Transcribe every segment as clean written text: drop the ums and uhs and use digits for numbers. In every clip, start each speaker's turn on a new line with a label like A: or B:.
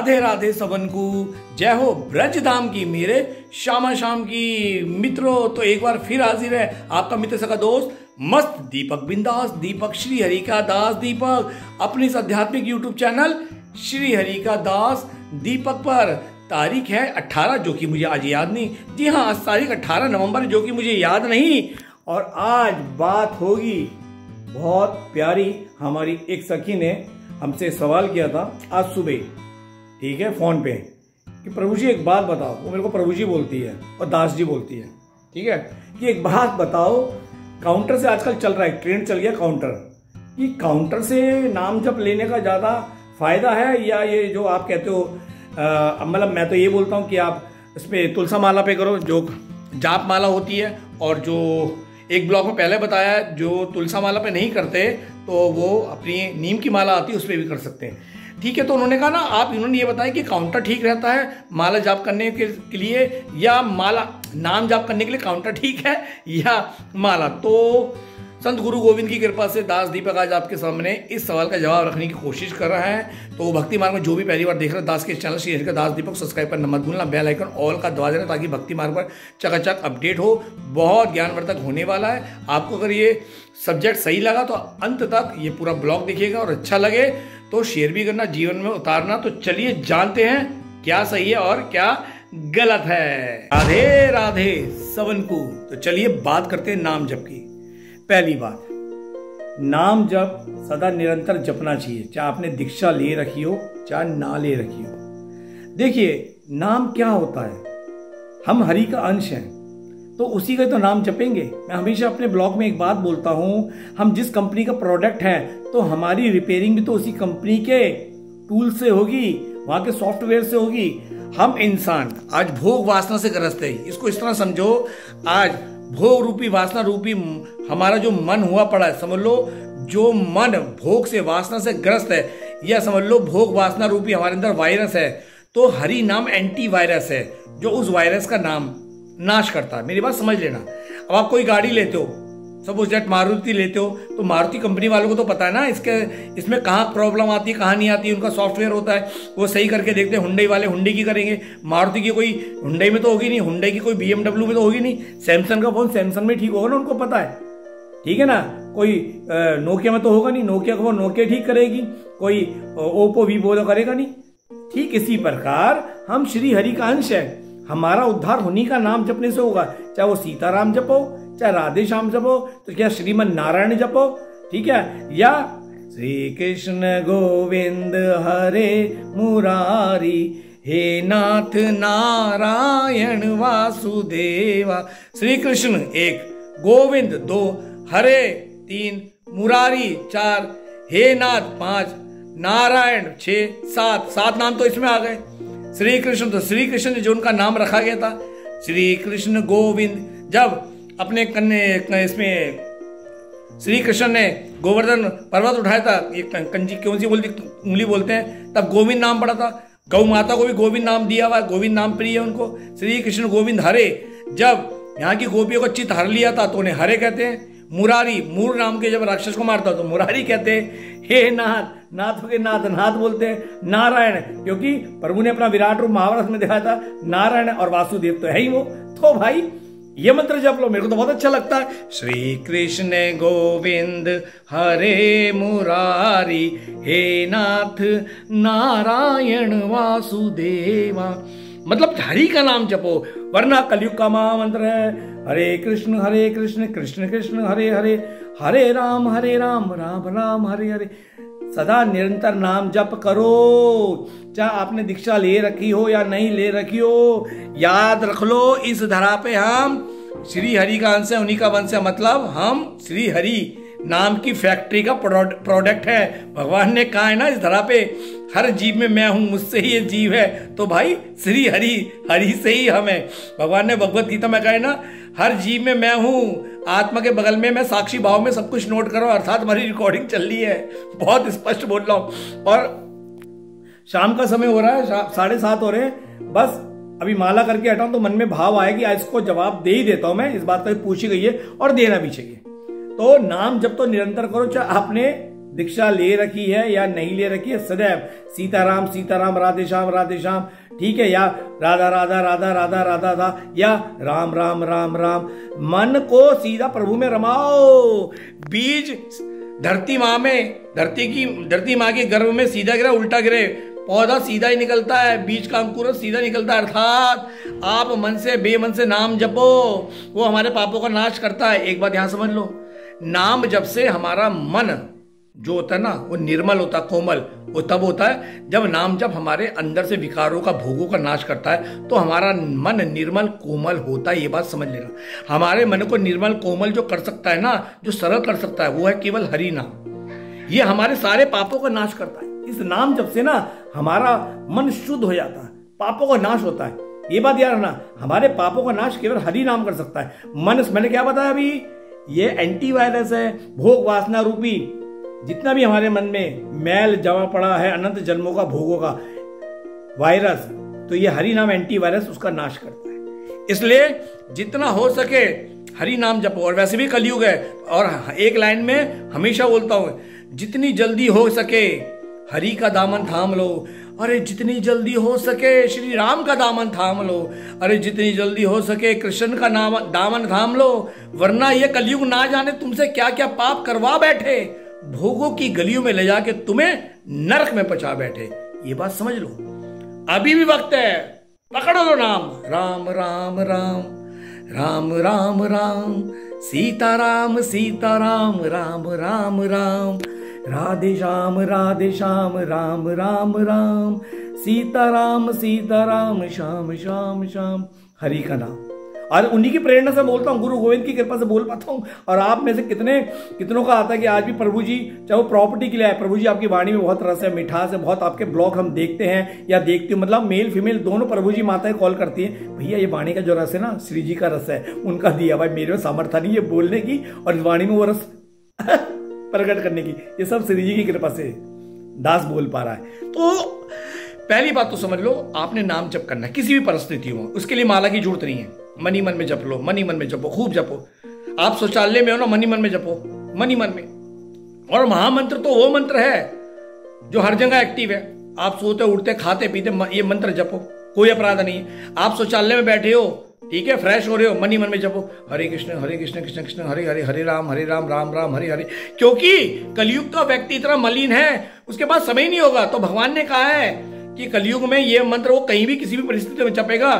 A: राधे राधे सबन को। जय हो ब्रज धाम की मेरे श्यामा शाम की मित्रों। तो एक बार फिर हाजिर है आपका मित्र सका दोस्त मस्त दीपक बिंदास, दीपक श्री हरि का दास दीपक, अपने इस आध्यात्मिक यूट्यूब चैनल श्री हरि का दास दीपक पर। तारीख है 18 जो कि मुझे आज याद नहीं। जी हाँ, आज तारीख 18 नवंबर जो कि मुझे याद नहीं। और आज बात होगी बहुत प्यारी। हमारी एक सखी ने हमसे सवाल किया था आज सुबह, ठीक है, फोन पे, कि प्रभु जी एक बात बताओ। वो मेरे को प्रभु जी बोलती है और दास जी बोलती है, ठीक है, कि एक बात बताओ, काउंटर से आजकल चल रहा है, ट्रेंड चल गया काउंटर, कि काउंटर से नाम जप लेने का ज़्यादा फायदा है या ये जो आप कहते हो, मतलब मैं तो ये बोलता हूँ कि आप इसमें तुलसा माला पे करो, जो जाप माला होती है, और जो एक ब्लॉग में पहले बताया जो तुलसा माला पे नहीं करते तो वो अपनी नीम की माला आती है उस पर भी कर सकते हैं, ठीक है। तो उन्होंने कहा ना, आप इन्होंने ये बताया कि काउंटर ठीक रहता है माला जाप करने के लिए या माला नाम जाप करने के लिए काउंटर ठीक है या माला। तो संत गुरु गोविंद की कृपा से दास दीपक आज आपके सामने इस सवाल का जवाब रखने की कोशिश कर रहा है। तो भक्ति मार्ग में जो भी पहली बार देख रहे हैं दास के चैनल श्री हरि का दास दीपक सब्सक्राइब करना मत भूलना, बेल आइकन ऑल का दबा देना ताकि भक्ति मार्ग पर चकाचक अपडेट हो। बहुत ज्ञानवर्धक होने वाला है। आपको अगर ये सब्जेक्ट सही लगा तो अंत तक ये पूरा ब्लॉग देखिएगा और अच्छा लगे तो शेयर भी करना, जीवन में उतारना। तो चलिए जानते हैं क्या सही है और क्या गलत है। राधे राधे सबन को। तो चलिए बात करते हैं नाम जप की। पहली बात, नाम जप सदा निरंतर जपना चाहिए, चाहे आपने दीक्षा ले रखी हो चाहे ना ले रखी हो। देखिए नाम क्या होता है, हम हरि का अंश हैं तो उसी का तो नाम जपेंगे। मैं हमेशा अपने ब्लॉग में एक बात बोलता हूं, हम जिस कंपनी का प्रोडक्ट है तो हमारी रिपेयरिंग भी तो उसी कंपनी के टूल से होगी, वहां के सॉफ्टवेयर से होगी। हम इंसान आज भोग वासना से ग्रस्त है। इसको इस तरह समझो, आज भोग रूपी वासना रूपी हमारा जो मन हुआ पड़ा है, समझ लो जो मन भोग से वासना से ग्रस्त है, या समझ लो भोग वासना रूपी हमारे अंदर वायरस है। तो हरि नाम एंटी वायरस है जो उस वायरस का नाम नाश करता है। मेरी बात समझ लेना। अब आप कोई गाड़ी लेते हो, सपोज दैट मारुति लेते हो, तो मारुति कंपनी वालों को तो पता है ना इसमें कहाँ प्रॉब्लम आती है कहाँ नहीं आती है। उनका सॉफ्टवेयर होता है, वो सही करके देखते हैं। हुंडई वाले हुंडई की करेंगे, मारुति की कोई हुंडई में तो होगी नहीं, हुंडई की कोई BMW में तो होगी नहीं, सैमसंग का फोन सैमसंग में ठीक होगा ना, उनको पता है, ठीक है ना। कोई नोकिया में तो होगा नहीं, नोकिया का फोन नोकिया ठीक करेगी, कोई ओप्पो वीवो तो करेगा नहीं। ठीक इसी प्रकार हम श्री हरि का अंश है, हमारा उद्धार उन्हीं का नाम जपने से होगा। चाहे वो सीताराम जपो, चाहे राधे श्याम जपो, तो क्या श्रीमन नारायण जपो, ठीक है, या श्री कृष्ण गोविंद हरे मुरारी, हे नाथ नारायण वासुदेवा। श्री कृष्ण 1, गोविंद 2, हरे 3, मुरारी 4, हे नाथ 5, नारायण 6, 7 नाम तो इसमें आ गए। श्री कृष्ण, तो श्री कृष्ण जो उनका नाम रखा गया था, श्री कृष्ण गोविंद। जब अपने कन्ने इसमें श्री कृष्ण ने गोवर्धन पर्वत उठाया था, ये कंजी कौन सी उंगली बोलते हैं, तब गोविंद नाम पड़ा था। गौ माता को भी गोविंद नाम दिया हुआ है, गोविंद नाम प्रिय है उनको। श्री कृष्ण गोविंद हरे, जब यहाँ की गोपियों को चित्त हर लिया था तो उन्हें हरे कहते हैं। मुरारी, मूर नाम के जब राक्षस को मारता तो मुरारी कहते हैं। हे नाथ, नाथों के नाथ नाथ बोलते हैं। नारायण, क्योंकि प्रभु ने अपना विराट रूप महाभारत में दिखाया था, नारायण और वासुदेव तो है ही वो। तो भाई ये मंत्र जप लो, मेरे को तो बहुत अच्छा लगता है। श्री कृष्ण गोविंद हरे मुरारी, हे नाथ नारायण वासुदेवा। मतलब हरि का नाम जपो, वरना कलयुग का महामंत्र है हरे कृष्ण कृष्ण कृष्ण हरे हरे, हरे राम राम राम हरे हरे। सदा निरंतर नाम जप करो, चाहे आपने दीक्षा ले रखी हो या नहीं ले रखी हो। याद रख लो, इस धरा पे हम श्री हरि का अंश है, उन्हीं का वंश है। मतलब हम श्री हरि नाम की फैक्ट्री का प्रोडक्ट है। भगवान ने कहा है ना, इस धरा पे हर जीव में मैं हूं, मुझसे ही ये जीव है। तो भाई श्री हरि से ही हम है। भगवान ने भगवत गीता में कहा है ना, हर जीव में मैं हूं, आत्मा के बगल में मैं साक्षी भाव में सब कुछ नोट करो। अर्थात हमारी रिकॉर्डिंग चल रही है, बहुत स्पष्ट बोल रहा हूं। और शाम का समय हो रहा है, 7:30 हो रहे हैं। बस अभी माला करके हटाऊं तो मन में भाव आया कि आज इसको जवाब दे ही देता हूं मैं। इस बात का पूछी गई है और देना भी चाहिए। तो नाम जब तो निरंतर करो, चाहे आपने दीक्षा ले रखी है या नहीं ले रखी है, सदैव सीताराम सीताराम, राधे श्याम, ठीक है, या राधा राधा राधा राधा राधा राधा, या राम राम राम राम। मन को सीधा प्रभु में रमाओ। बीज धरती माँ के गर्भ में सीधा गिरा उल्टा गिरे, पौधा सीधा ही निकलता है, बीज का अंकुर सीधा निकलता है। अर्थात आप मन से बेमन से नाम जपो, वो हमारे पापों का नाश करता है। एक बात यहां समझ लो, नाम जप से हमारा मन जो होता है ना, वो निर्मल होता है, कोमल। वो तब होता है जब नाम जप हमारे अंदर से विकारों का, भोगों का नाश करता है, तो हमारा मन निर्मल कोमल होता है। ये बात समझ लेना। हमारे मन को निर्मल कोमल जो कर सकता है ना, जो सरल कर सकता है, वो है केवल हरि नाम। ये हमारे सारे पापों का नाश करता है। इस नाम जप से ना हमारा मन शुद्ध हो जाता है, पापों का नाश होता है। ये बात याद रखना, हमारे पापों का नाश केवल हरि नाम कर सकता है। मन, मैंने क्या बताया अभी, ये एंटीवायरस है, भोग वासना रूपी जितना भी हमारे मन में मैल जमा पड़ा है, अनंत जन्मों का, भोगों का वायरस, तो ये हरि नाम एंटीवायरस उसका नाश करता है। इसलिए जितना हो सके हरि नाम जपो। और वैसे भी कलयुग है, और एक लाइन में हमेशा बोलता हूं, जितनी जल्दी हो सके हरि का दामन थाम लो। अरे जितनी जल्दी हो सके श्री राम का दामन थाम लो। अरे जितनी जल्दी हो सके कृष्ण का दामन थाम लो, वरना ये कलयुग ना जाने तुमसे क्या क्या पाप करवा बैठे, भोगों की गलियों में ले जाके तुम्हें नरक में पहुंचा बैठे। ये बात समझ लो, अभी भी वक्त है, पकड़ो लो नाम। राम राम राम राम राम राम, सीताराम सीताराम राम राम राम, राधे श्याम राम राम राम, सीताराम सीताराम श्याम श्याम श्याम। हरि का नाम, और उन्हीं की प्रेरणा से बोलता हूँ, गुरु गोविंद की कृपा से बोल पाता हूँ। और आप में से कितनों का आता है कि आज भी प्रभु जी, चाहे वो प्रॉपर्टी के लिए है, प्रभु जी आपकी वाणी में बहुत रस है, मिठास है, बहुत आपके ब्लॉग हम देखते हैं या देखते हो, मतलब मेल फीमेल दोनों प्रभु जी माताएं कॉल करती है, भैया ये वाणी का जो रस है ना, श्री जी का रस है, उनका दिया। भाई मेरे में सामर्थ्य नहीं है बोलने की और वाणी में वो रस प्रकट करने की, ये सब श्री जी की कृपा से दास बोल पा रहा है। तो पहली बात तो समझ लो, आपने नाम जप करना है किसी भी परिस्थिति में। उसके लिए माला की जरूरत नहीं है, मन ही मन में जप लो, मन ही मन में जपो, खूब जपो। आप शौचालय में हो ना, मन ही मन में जपो, मन ही मन में। और महामंत्र तो वो मंत्र है जो हर जगह एक्टिव है। आप सोते उठते खाते पीते ये मंत्र जपो, कोई अपराध नहीं है। आप शौचालय में बैठे हो, ठीक है, फ्रेश हो रहे हो, मन ही मन में जपो, हरे कृष्ण कृष्ण कृष्ण हरे हरे, हरे राम राम राम हरे हरे। क्योंकि कलयुग का व्यक्ति इतना मलिन है, उसके पास समय ही नहीं होगा। तो भगवान ने कहा है कि कलयुग में ये मंत्र वो कहीं भी किसी भी परिस्थिति में जपेगा,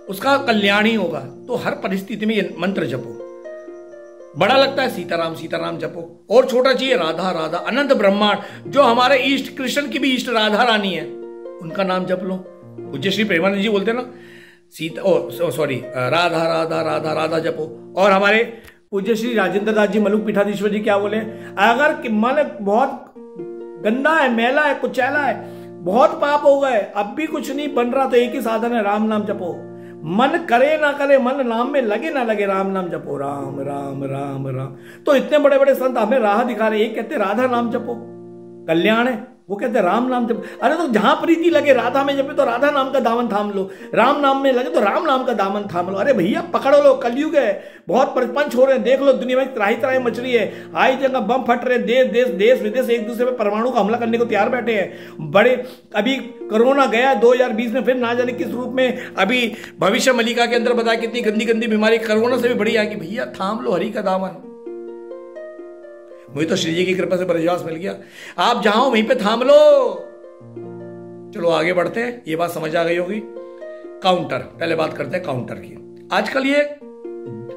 A: उसका कल्याण ही होगा। तो हर परिस्थिति में ये मंत्र जपो। बड़ा लगता है सीताराम सीताराम जपो, और छोटा चाहिए राधा राधा। अनंत ब्रह्मांड जो हमारे इष्ट, कृष्ण की भी इष्ट राधा रानी है, उनका नाम जप लो। पूज्य श्री प्रेमानंद जी बोलते ना, राधा राधा राधा राधा जपो। और हमारे पूज्य श्री राजेंद्र दास जी मलुक पीठाधीश्वर जी क्या बोले, अगर मन बहुत गंदा है, मैला है, कुचैला है, बहुत पाप हो गए, अब भी कुछ नहीं बन रहा, तो एक ही साधन है, राम नाम जपो। मन करे ना करे, मन नाम में लगे ना लगे, राम नाम जपो, राम राम राम राम। तो इतने बड़े बड़े संत हमें राह दिखा रहे। एक कहते राधा नाम जपो, कल्याण है, वो कहते राम नाम जपो। अरे तो जहां प्रीति लगे राधा में जपे तो राधा नाम का दामन थाम लो, राम नाम में लगे तो राम नाम का दामन थाम लो। अरे भैया पकड़ लो, कलयुग है, बहुत प्रपंच हो रहे हैं, देख लो दुनिया में त्राही त्राही मच रही है, आई जगह बम फट रहे, देश विदेश एक दूसरे पे परमाणु का हमला करने को तैयार बैठे हैं। बड़े अभी कोरोना गया 2020 में, फिर ना जाने किस रूप में, अभी भविष्य मलिका के अंदर बताया कितनी गंदी गंदी बीमारी कोरोना से भी बड़ी आएगी। भैया थाम लो हरि का दामन। मुझे तो श्री जी की कृपा से विश्वास मिल गया, आप जहां हो वहीं पे थाम लो। चलो आगे बढ़ते हैं, ये बात समझ आ गई होगी। काउंटर, पहले बात करते हैं काउंटर की। आजकल ये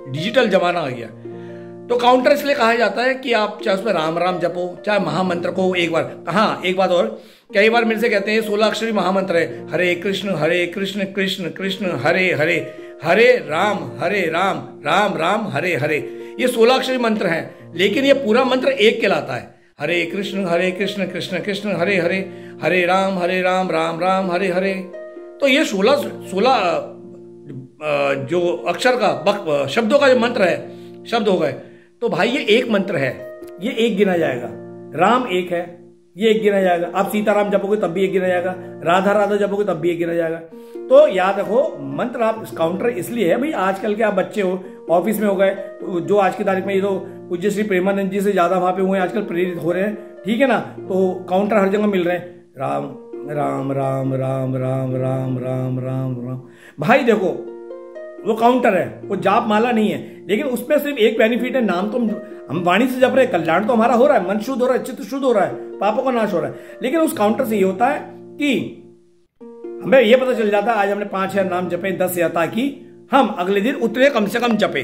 A: डिजिटल जमाना आ गया, तो काउंटर इसलिए कहा जाता है कि आप चाहे उसमें राम राम जपो, चाहे महामंत्र को एक बार। हाँ, एक बात और, कई बार मेरे से कहते हैं 16 अक्षरी महामंत्र है, हरे कृष्ण कृष्ण कृष्ण हरे हरे, हरे राम राम राम हरे हरे। ये 16 अक्षरी मंत्र है, लेकिन ये पूरा मंत्र एक कहलाता है, हरे कृष्ण कृष्ण कृष्ण हरे हरे, हरे राम राम राम हरे हरे। तो ये 16 जो अक्षर का शब्दों का जो मंत्र है, शब्द हो गए। तो भाई ये एक मंत्र है, ये एक गिना जाएगा। राम एक है, ये एक गिना जाएगा। आप सीताराम जपोगे तब भी एक गिना जाएगा, राधा राधा जपोगे तब भी एक गिना जाएगा। तो याद रखो, मंत्र आप काउंटर इसलिए है भाई, आजकल के आप बच्चे हो, ऑफिस में हो गए, तो जो आज की तारीख में ये तो पूज्य श्री प्रेमानंद जी से ज्यादा वहां पे हुए आजकल प्रेरित हो रहे हैं, ठीक है ना। तो काउंटर हर जगह मिल रहे हैं, राम राम राम राम राम राम राम राम राम। भाई देखो वो काउंटर है, वो जाप माला नहीं है, लेकिन उसमें सिर्फ एक बेनिफिट है, नाम तो हम वाणी से जप रहे, कल्याण तो हमारा हो रहा है, मन शुद्ध हो रहा है, चित्त शुद्ध हो रहा है, पापों का नाश हो रहा है। लेकिन उस काउंटर से ये होता है कि हमें ये पता चल जाता है आज हमने 5000 नाम जपे, 10,000, ताकि हम अगले दिन उतने कम से कम जपे।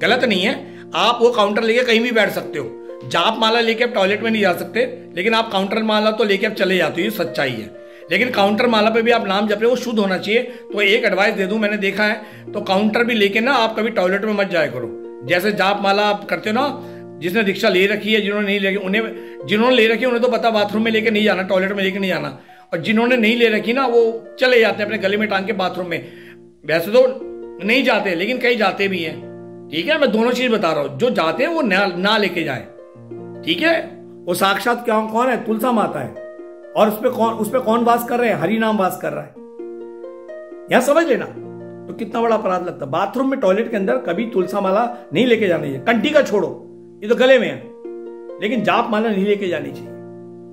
A: गलत नहीं है, आप वो काउंटर लेके कहीं भी बैठ सकते हो। जाप माला लेके आप टॉयलेट में नहीं जा सकते, लेकिन आप काउंटर माला तो लेके आप चले जाते हो, ये सच्चाई है। लेकिन काउंटर माला पे भी आप नाम जप रहे हो, वो शुद्ध होना चाहिए। तो एक एडवाइस दे दूं, मैंने देखा है, तो काउंटर भी लेके ना आप कभी टॉयलेट में मत जाया करो। जैसे जाप माला आप करते हो ना, जिसने दीक्षा ले रखी है, जिन्होंने नहीं ले रखी, जिन्होंने ले रखी है उन्हें तो पता बाथरूम में लेके नहीं जाना, टॉयलेट में लेके नहीं जाना, और जिन्होंने नहीं ले रखी ना वो चले जाते हैं अपने गले में टांग के बाथरूम में। वैसे तो नहीं जाते, लेकिन कई जाते भी हैं, ठीक है। मैं दोनों चीज बता रहा हूं, जो जाते हैं वो ना लेके जाए, ठीक है। वो साक्षात क्या कौन है? तुलसा माता है, और उस पे कौन वास कर रहे हैं? हरि नाम वास कर रहा है। यहां समझ लेना तो कितना बड़ा अपराध लगता है। बाथरूम में, टॉयलेट के अंदर कभी तुलसा माला नहीं लेके जानी चाहिए। कंठी का छोड़ो, ये तो गले में है, लेकिन जाप माला नहीं लेके जानी चाहिए।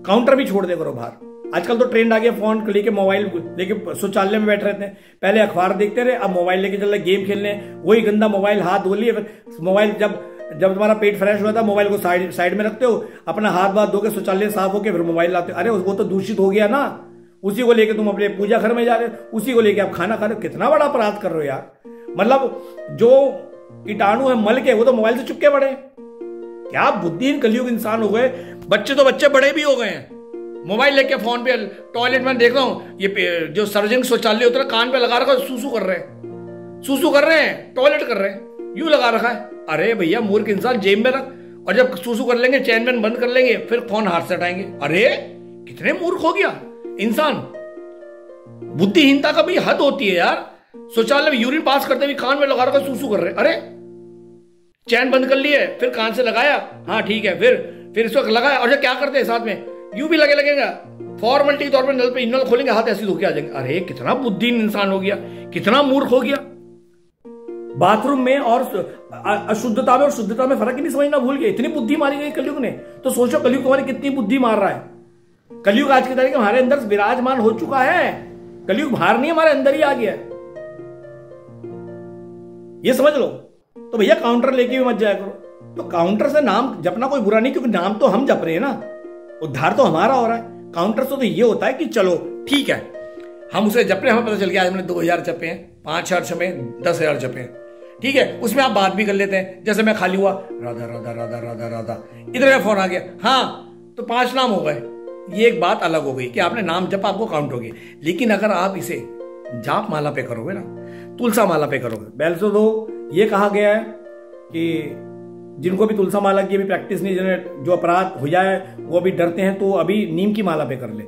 A: काउंटर भी छोड़ दे करो बाहर। आजकल तो ट्रेंड आ गया, फोन लेके, मोबाइल लेके शौचालय में बैठे रहते हैं। पहले अखबार देखते रहे, अब मोबाइल लेके चल रहे, गेम खेलने, वही गंदा मोबाइल, हाथ धो लिए, मोबाइल जब तुम्हारा पेट फ्रेश हुआ था, मोबाइल को साइड में रखते हो, अपना हाथ बात धो के शौचालय साफ होके फिर मोबाइल लाते हो। अरे वो तो दूषित हो गया ना, उसी को लेके तुम अपने पूजा घर में जा रहे हो, उसी को लेके आप खाना खा रहे हो। कितना बड़ा अपराध कर रहे हो यार। मतलब जो कीटाणु है मल के, वो तो मोबाइल से चुपके पड़े। क्या बुद्धिहीन कलयुग इंसान हो गए। बच्चे तो बच्चे बड़े भी हो गए हैं, मोबाइल लेके फोन पे। टॉयलेट में देख रहा हूं, ये जो सार्वजनिक शौचालय होता है कान पे लगा रखा, सूसू कर रहे हैं, टॉयलेट कर रहे हैं, यूं लगा रखा है। अरे भैया मूर्ख इंसान, जेब में रख, और जब सूसू कर लेंगे, चैन वैन बंद कर लेंगे, फिर फोन हाथ से हटाएंगे। अरे कितने मूर्ख हो गया इंसान। बुद्धिहीनता का भी हद होती है यार। शौचालय में यूरिन पास करते हुए कान में लगा रखा, सूसू कर रहे। अरे चैन बंद कर लिए, फिर कान से लगाया, हाँ ठीक है, फिर इस वक्त लगाया, और जब क्या करते हैं साथ में यूं भी लगेगा, फॉर्मेलिटी के तौर पर नल पे नल खोलेंगे, हाथ ऐसे धोके आ जाएंगे। अरे कितना बुद्धिहीन इंसान हो गया, कितना मूर्ख हो गया। बाथरूम में और अशुद्धता में और शुद्धता में फर्क ही नहीं समझना भूल गए। इतनी बुद्धि मारी गई कलयुग ने। तो सोचो कलयुग तुम्हारी कितनी बुद्धि मार रहा है। कलयुग आज की तारीख में हमारे अंदर विराजमान हो चुका है। कलयुग बाहर नहीं, हमारे अंदर ही आ गया, ये समझ लो। तो भैया काउंटर लेके भी मत जाया करो। तो काउंटर से नाम जपना कोई बुरा नहीं, क्योंकि नाम तो हम जप रहे हैं ना, उद्धार तो हमारा हो रहा है। काउंटर से तो ये होता है कि चलो ठीक है, हम उसे जप रहे हैं, हमें पता चल गया आज हमने 2000 जपे हैं, 5000 जपे, 10,000 जपे हैं, ठीक है। उसमें आप बात भी कर लेते हैं। जैसे मैं खाली हुआ, राधा राधा राधा राधा राधा, इधर का फोन आ गया, हाँ तो 5 नाम हो गए। ये एक बात अलग हो गई कि आपने नाम जप, आपको काउंट हो गई। लेकिन अगर आप इसे जाप माला पे करोगे ना, तुलसा माला पे करोगे, पहले तो ये कहा गया है कि जिनको भी तुलसा माला की अभी प्रैक्टिस नहीं, जिन्हें जो अपराध हो जाए वो अभी डरते हैं, तो अभी नीम की माला पे कर ले।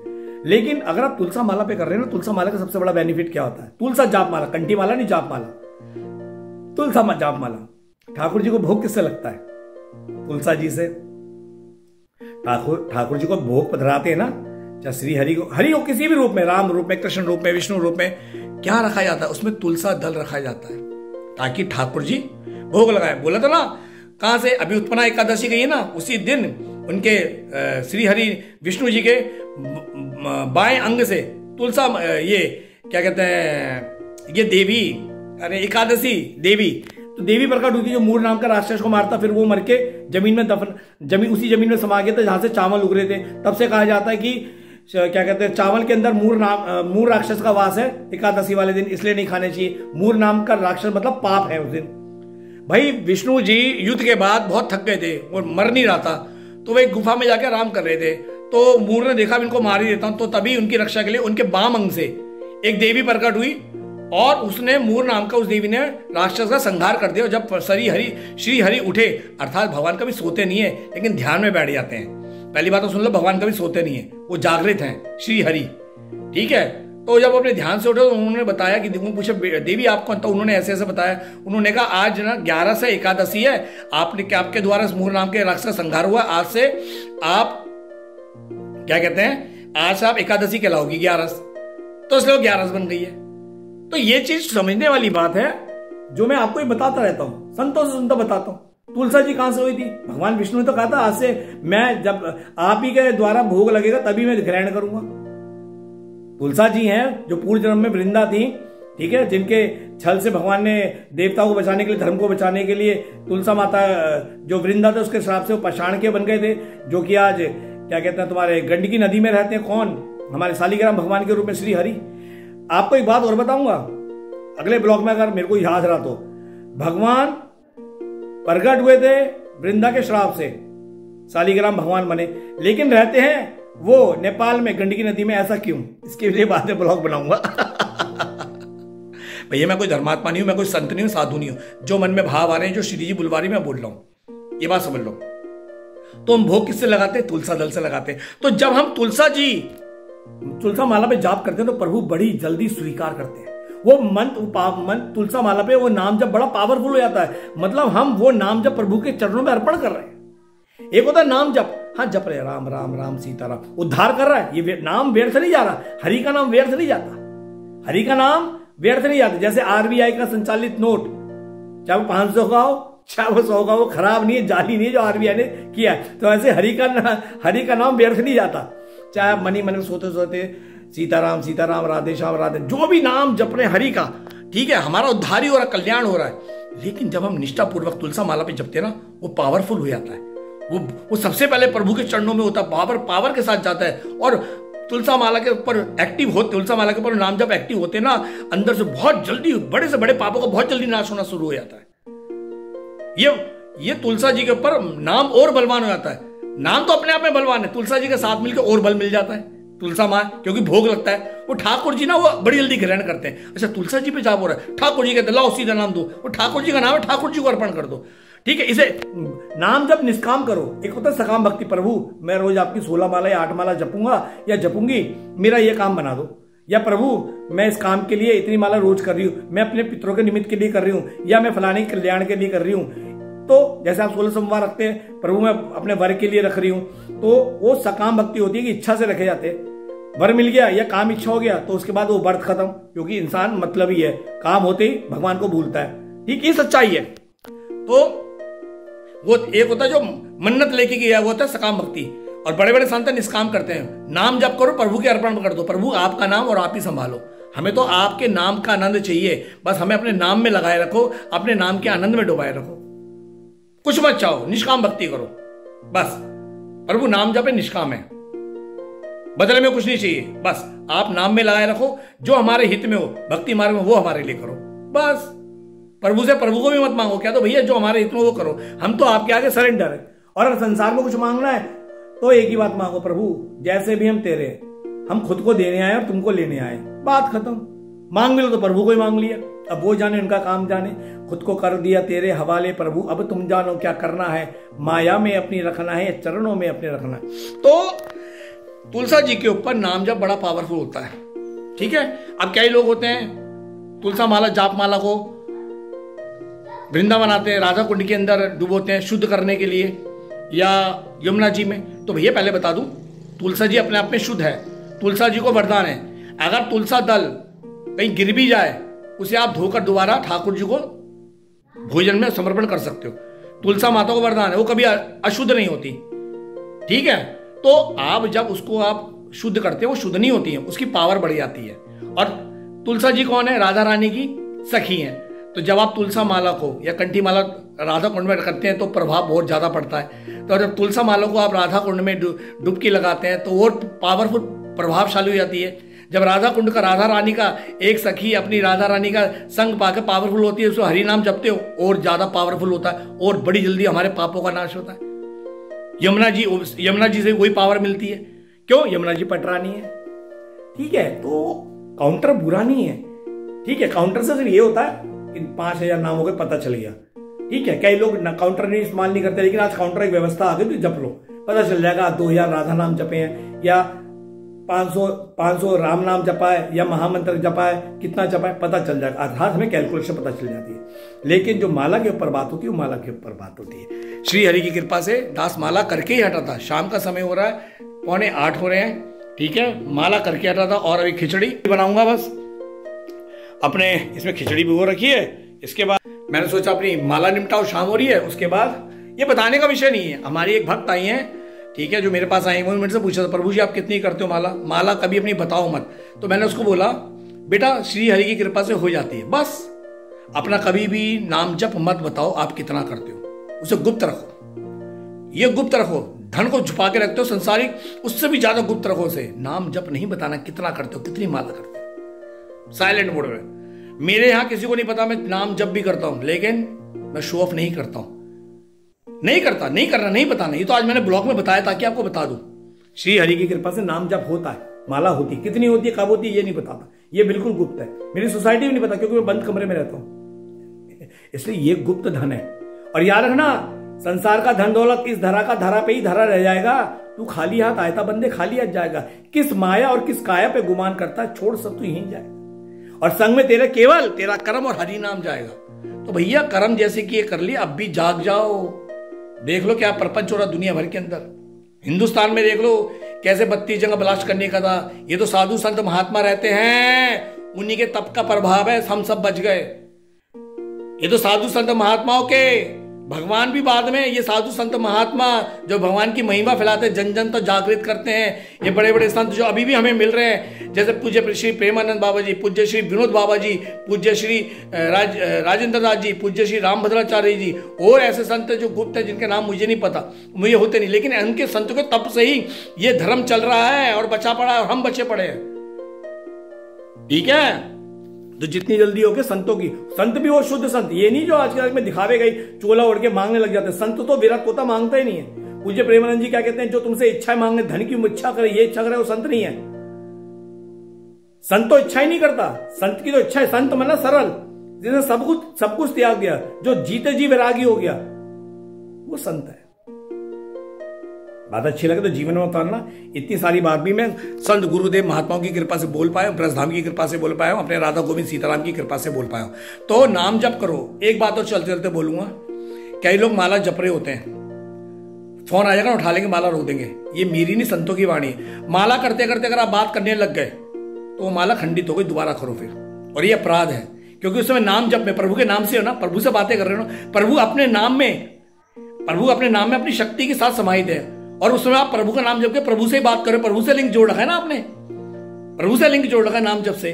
A: लेकिन अगर आप तुलसा माला पे कर रहे हैं ना, तुलसा माला का सबसे बड़ा बेनिफिट क्या होता है? तुलसा जाप माला, कंठी माला नहीं, जाप माला, तुलसा जाप माला। ठाकुर जी को भोग किससे लगता है? तुलसा जी से। ठाकुर जी को भोग पधराते हैं ना, चाहे श्री हरि को किसी भी रूप में, राम रूप में, कृष्ण रूप में, विष्णु रूप में, क्या रखा जाता है? उसमें तुलसा दल रखा जाता है, ताकि ठाकुर जी भोग लगाए। बोला था ना, कहां से अभी उत्पन्ना एकादशी गई है ना, उसी दिन उनके श्री हरि विष्णु जी के बाएं अंग से तुलसा, ये क्या कहते हैं, ये देवी, अरे एकादशी देवी, तो देवी प्रकट हुई थी जो मूर नाम का राक्षस को मारता, फिर वो मर के जमीन में उसी जमीन में समा गए थे जहां से चावल उग रहे थे। तब से कहा जाता है कि क्या कहते हैं, चावल के अंदर मूर राक्षस का वास है एकादशी वाले दिन, इसलिए नहीं खाने चाहिए। मूर नाम का राक्षस मतलब पाप है उस दिन। भाई विष्णु जी युद्ध के बाद बहुत थक गए थे, वो मर नहीं रहा था, तो वे एक गुफा में जाकर आराम कर रहे थे। तो मूर ने देखा इनको मार ही देता हूं, तो तभी उनकी रक्षा के लिए उनके बाम अंग से एक देवी प्रकट हुई, और उसने मूर नाम का, उस देवी ने राक्षस का संहार कर दिया। और जब श्री हरि उठे, अर्थात भगवान कभी सोते नहीं है लेकिन ध्यान में बैठ जाते हैं। पहली बात तो सुन लो, भगवान कभी सोते नहीं है, वो जागृत हैं श्री हरि, ठीक है। तो जब अपने ध्यान से उठे तो उन्होंने बताया कि पूछे देवी आप कौन? तो उन्होंने ऐसे ऐसे बताया। उन्होंने कहा आज ना 11 से एकादशी है, आपके द्वारा मूर नाम के राक्षस का संहार हुआ, आज से आप क्या कहते हैं, आज से आप एकादशी कहलाओगी 11, तो इसलिए 11 बन गई है। तो ये चीज समझने वाली बात है, जो मैं आपको ही बताता रहता हूं, संतों से सुनता बताता हूं। तुलसा जी कहां से हुई थी? भगवान विष्णु ने तो कहा था आज से मैं जब आप ही के द्वारा भोग लगेगा तभी मैं ग्रहण करूंगा। तुलसा जी हैं जो पूर्व जन्म में वृंदा थी, ठीक है, जिनके छल से भगवान ने देवताओं को बचाने के लिए, धर्म को बचाने के लिए तुलसा माता जो वृंदा थे उसके श्राप से वो पाषाण के बन गए थे, जो कि आज क्या कहते हैं तुम्हारे गंडकी नदी में रहते हैं। कौन? हमारे शालिग्राम भगवान के रूप में श्री हरि। आपको एक बात और बताऊंगा अगले ब्लॉग में, अगर मेरे को याद रहा तो। भगवान प्रकट हुए थे वृंदा के श्राप से, शालिग्राम भगवान बने, लेकिन रहते हैं वो नेपाल में गंडकी नदी में। ऐसा क्यों? इसके लिए बाद में ब्लॉग बनाऊंगा। भैया मैं कोई धर्मात्मा नहीं हूं, मैं कोई संत नहीं हूं, साधु नहीं हूं। जो मन में भाव आ रहे हैं, जो श्री जी बुलवा रही मैं बोल रहा हूं, ये बात समझ लो। तो हम भोग किससे लगाते हैं? तुलसा दल से लगाते हैं। तो जब हम तुलसा माला पे जाप करते हैं तो प्रभु बड़ी जल्दी स्वीकार करते हैं। वो मन तुलसा माला पे वो नाम जब बड़ा पावरफुल हो जाता है, मतलब हम वो नाम जब प्रभु के चरणों में अर्पण कर रहे हैं। एक होता है नाम जप, हाँ जप रहे राम राम राम सीताराम, उद्धार कर रहा है, ये नाम व्यर्थ नहीं जा रहा। हरि का नाम व्यर्थ नहीं जाता, हरि का नाम व्यर्थ नहीं जाता। जैसे आरबीआई का संचालित नोट, चाहे वो 500 का हो चाहे वो 100 का, वो खराब नहीं है, जाली नहीं है जो आरबीआई ने किया। तो ऐसे हरि का नाम व्यर्थ नहीं जाता। चाहे आप मन में सोते सोते सीताराम सीताराम, राधे श्याम राधे, जो भी नाम जप रहे हरि का, ठीक है, हमारा उद्धार ही हो रहा है, कल्याण हो रहा है। लेकिन जब हम निष्ठा पूर्वक तुलसा माला पे जपते ना, वो पावरफुल हो जाता है। वो सबसे पहले प्रभु के चरणों में होता है, पावर के साथ जाता है। और तुलसा माला के ऊपर एक्टिव होते, तुलसा माला के ऊपर नाम जब एक्टिव होते ना, अंदर से बहुत जल्दी बड़े से बड़े पापों का बहुत जल्दी नाश होना शुरू हो जाता है। ये तुलसा जी के ऊपर नाम और बलवान हो जाता है। नाम तो अपने आप में बलवान है, तुलसा जी के साथ मिलकर और बल मिल जाता है। तुलसा माँ क्योंकि भोग लगता है, वो ठाकुर जी ना वो बड़ी जल्दी ग्रहण करते हैं। अच्छा तुलसा जी पे जाप हो रहा है, ठाकुर जी कहते लाओ सीधा नाम दो, वो ठाकुर जी का नाम है, ठाकुर जी को अर्पण कर दो, ठीक है। इसे नाम जब निष्काम करो, एक होता है सकाम भक्ति, प्रभु मैं रोज आपकी 16 माला या 8 माला जपूंगा या जपूंगी, मेरा ये काम बना दो। या प्रभु मैं इस काम के लिए इतनी माला रोज कर रही हूं, मैं अपने पितरों के निमित्त के लिए कर रही हूं, या मैं फलाने कल्याण के लिए कर रही हूं। तो जैसे आप 16 सोमवार रखते हैं, प्रभु मैं अपने वर के लिए रख रही हूं, तो वो सकाम भक्ति होती है कि इच्छा से रखे जाते हैं। वर मिल गया या काम इच्छा हो गया तो उसके बाद वो व्रत खत्म, क्योंकि इंसान मतलब ही है, काम होते ही भगवान को भूलता है, ठीक, ये सच्चाई है। तो वो एक होता है जो मन्नत लेके गया, वो होता है सकाम भक्ति। और बड़े बड़े संत निष्काम करते हैं, नाम जप करो, प्रभु के अर्पण कर दो, प्रभु आपका नाम और आप ही संभालो, हमें तो आपके नाम का आनंद चाहिए, बस हमें अपने नाम में लगाए रखो, अपने नाम के आनंद में डुबाए रखो, कुछ मत चाहो, निष्काम भक्ति करो बस। प्रभु नाम जपे, निष्काम है, बदले में कुछ नहीं चाहिए, बस आप नाम में लगाए रखो, जो हमारे हित में हो, भक्ति मार्ग में वो हमारे लिए करो बस। प्रभु से प्रभु को भी मत मांगो, क्या तो भैया जो हमारे हित में वो करो, हम तो आपके आगे सरेंडर है। और अगर संसार में कुछ मांगना है तो एक ही बात मांगो, प्रभु जैसे भी हम तेरे, हम खुद को देने आए और तुमको लेने आए, बात खत्म। मांग मिलो तो प्रभु को ही मांग लिया, अब वो जाने उनका काम जाने, खुद को कर दिया तेरे हवाले प्रभु, अब तुम जानो क्या करना है, माया में अपनी रखना है या चरणों में अपने रखना है। तो तुलसा जी के ऊपर नाम जब बड़ा पावरफुल होता है, ठीक है। अब कई लोग होते हैं तुलसा माला जाप माला को वृंदावन आते हैं, राधा कुंड के अंदर डुबोते हैं शुद्ध करने के लिए, या यमुना जी में। तो भैया पहले बता दूं, तुलसा जी अपने आप में शुद्ध है, तुलसा जी को वरदान है, अगर तुलसा दल कहीं गिर भी जाए उसे आप धोकर दोबारा ठाकुर जी को भोजन में समर्पण कर सकते हो। तुलसा माता को वरदान है, वो कभी अशुद्ध नहीं होती, ठीक है। तो आप जब उसको आप शुद्ध करते हो, वो शुद्ध नहीं होती है, उसकी पावर बढ़ जाती है। और तुलसा जी कौन है? राधा रानी की सखी हैं। तो जब आप तुलसा माला को या कंठी माला राधा कुंड में करते हैं तो प्रभाव बहुत ज्यादा पड़ता है। तो जब तुलसा माला को आप राधा कुंड में डुबकी लगाते हैं तो और पावरफुल प्रभावशाली हो जाती है। जब राधा कुंड का राधा रानी का एक सखी अपनी राधा रानी का संग पाकर पावरफुल होती है, उसको हरि नाम जपते हो और ज्यादा पावरफुल होता है और बड़ी जल्दी हमारे पापों का नाश होता है। यमुना जी से वही पावर मिलती है, क्यों? यमुना जी पटरानी है, ठीक है। तो काउंटर बुरा नहीं है, ठीक है। काउंटर से सिर्फ ये होता है कि 5000 नाम हो गए, पता चल गया, ठीक है। कई लोग काउंटर नहीं इस्तेमाल नहीं करते, लेकिन आज काउंटर एक व्यवस्था आ गई, तो जप लो, पता चल जाएगा 2000 राधा नाम जपे हैं या 500 राम नाम जपा है या महामंत्र जपा है, कितना जपा है पता चल जाएगा, अर्थात हमें कैलकुलेशन पता चल जाती है। लेकिन जो माला के ऊपर बात होती है वो माला के ऊपर बात होती है। श्री हरि की कृपा से दास माला करके ही हटा था, शाम का समय हो रहा है, 7:45 हो रहे हैं, ठीक है। माला करके हटा था और अभी खिचड़ी बनाऊंगा, बस अपने इसमें खिचड़ी भिगो रखी है, इसके बाद मैंने सोचा अपनी माला निपटाओ, शाम हो रही है। उसके बाद ये बताने का विषय नहीं है, हमारी एक भक्त आई है, ठीक है, जो मेरे पास आई, उन्होंने मेरे से पूछा था, प्रभु जी आप कितनी करते हो माला, माला कभी अपनी बताओ मत। तो मैंने उसको बोला बेटा श्री हरि की कृपा से हो जाती है, बस अपना कभी भी नाम जप मत बताओ आप कितना करते हो, उसे गुप्त रखो, ये गुप्त रखो। धन को छुपा के रखते हो संसारिक, उससे भी ज्यादा गुप्त रखो उसे। नाम जप नहीं बताना कितना करते हो, कितनी माला करते हो, साइलेंट मोड में। मेरे यहां किसी को नहीं पता मैं नाम जप भी करता हूं, लेकिन मैं शो ऑफ नहीं करता हूं, नहीं करता, नहीं करना, नहीं बताना। ये तो आज मैंने ब्लॉग में बताया ताकि आपको बता दूं। श्री हरि की कृपा से नाम जप होता है, माला होती है, कितनी होती है, कब होती है, ये नहीं बताता, ये बिल्कुल गुप्त है। मेरी सोसाइटी में नहीं पता क्योंकि मैं बंद कमरे में रहता हूं, इसलिए ये गुप्त धन है। और याद रखना, संसार का धन दौलत इस धरा का धरा पे ही धरा रह जाएगा, तू खाली हाथ आयता बंदे खाली हाथ जाएगा। किस माया और किस काया पे गुमान करता है, छोड़ सब तू यहीं जाए, और संग में तेरे केवल तेरा कर्म और हरि नाम जाएगा। तो भैया कर्म जैसे कि ये कर लिया, अब भी जाग जाओ, देख लो क्या प्रपंच हो रहा दुनिया भर के अंदर। हिंदुस्तान में देख लो कैसे 32 जगह ब्लास्ट करने का था। ये तो साधु संत महात्मा रहते हैं, उन्हीं के तप का प्रभाव है, हम सब बच गए। ये तो साधु संत महात्माओं के, भगवान भी बाद में, ये साधु संत महात्मा जो भगवान की महिमा फैलाते, जन जन तो जागृत करते हैं, ये बड़े बड़े संत जो अभी भी हमें मिल रहे हैं, जैसे पूज्य श्री प्रेमानंद बाबा जी, पूज्य श्री विनोद बाबा जी, पूज्य श्री राजेंद्र नाथ जी, पूज्य श्री रामभद्राचार्य जी, और ऐसे संत जो गुप्त है जिनके नाम मुझे नहीं पता, मुझे होते नहीं, लेकिन उनके संतों के तप से ही ये धर्म चल रहा है और बचा पड़ा है और हम बचे पड़े हैं। ठीक है, तो जितनी जल्दी होके संतों की, संत भी वो शुद्ध संत, ये नहीं जो आज के में दिखावे गई चोला ओढ़ के मांगने लग जाते। संत तो विराट पोता मांगता ही नहीं है। पूज्य प्रेमानंद जी क्या कहते हैं, जो तुमसे इच्छा मांगे, धन की इच्छा करे, ये इच्छा करे, वो संत नहीं है। संत तो इच्छा ही नहीं करता, संत की तो इच्छा है, संत मतलब सरल, जिसने सब कुछ त्याग दिया, जो जीते जी वैरागी हो गया, वो संत है। बात अच्छी लगे तो जीवन में उतारना। इतनी सारी बात भी मैं संत गुरुदेव महात्माओं की कृपा से बोल पाया हूं, ब्रजधाम की कृपा से बोल पाया हूं, अपने राधा गोविंद सीताराम की कृपा से बोल पाया हूं। तो नाम जप करो। एक बात तो चलते चलते बोलूंगा, कई लोग माला जप रहे होते हैं, फोन आ जाएगा उठा लेंगे, माला रोक देंगे। ये मेरी नहीं, संतों की वाणी है। माला करते करते अगर आप बात करने लग गए तो वो माला खंडित हो गई, दोबारा करो फिर। और ये अपराध है, क्योंकि उस समय नाम जप में प्रभु के नाम से हो ना, प्रभु से बातें कर रहे हो ना, प्रभु अपने नाम में अपनी शक्ति के साथ समाहित है, और उस समय आप प्रभु का नाम जप के प्रभु से ही बात करो। प्रभु से लिंक जोड़ रखा है ना आपने, प्रभु से लिंक जोड़ रखा है नाम जप से।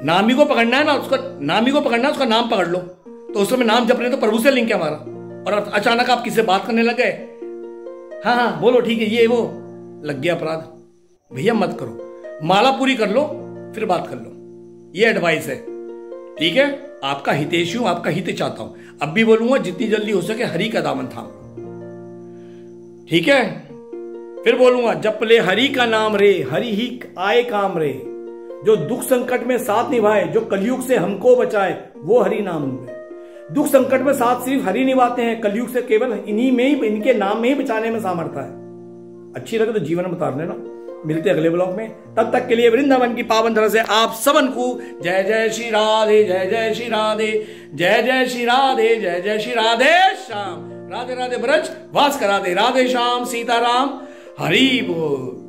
A: नामी को पकड़ना है ना, उसका नामी को पकड़ना है, उसका नाम पकड़ लो। तो उस समय नाम जप रहे तो प्रभु से लिंक है हमारा, और अचानक आप किससे बात करने लग गए, हाँ बोलो ठीक है, ये वो लग गया अपराध। भैया मत करो, माला पूरी कर लो फिर बात कर लो, ये एडवाइस है। ठीक है, आपका हितेशी हूं, आपका हित चाहता हूं। अब भी बोलूंगा जितनी जल्दी हो सके हरि का दामन थाम। ठीक है, फिर बोलूंगा जप ले हरि का नाम रे, हरि ही आए काम रे। जो दुख संकट में साथ निभाए, जो कलयुग से हमको बचाए, वो हरि नाम में। दुख संकट में साथ सिर्फ हरि निभाते हैं, कलयुग से केवल इन्हीं में ही, इनके नाम में ही बचाने में सामर्थ्य है। अच्छी लगे तो जीवन में उतार लेना। मिलते अगले ब्लॉग में, तब तक के लिए वृंदावन की पावन धरा से आप सबन को जय जय श्री राधे, जय जय श्री राधे, जय जय श्री राधे, जय जय श्री राधे श्याम। राधे राधे ब्रज वास करा दे, राधे श्याम सीताराम, हरि बोल।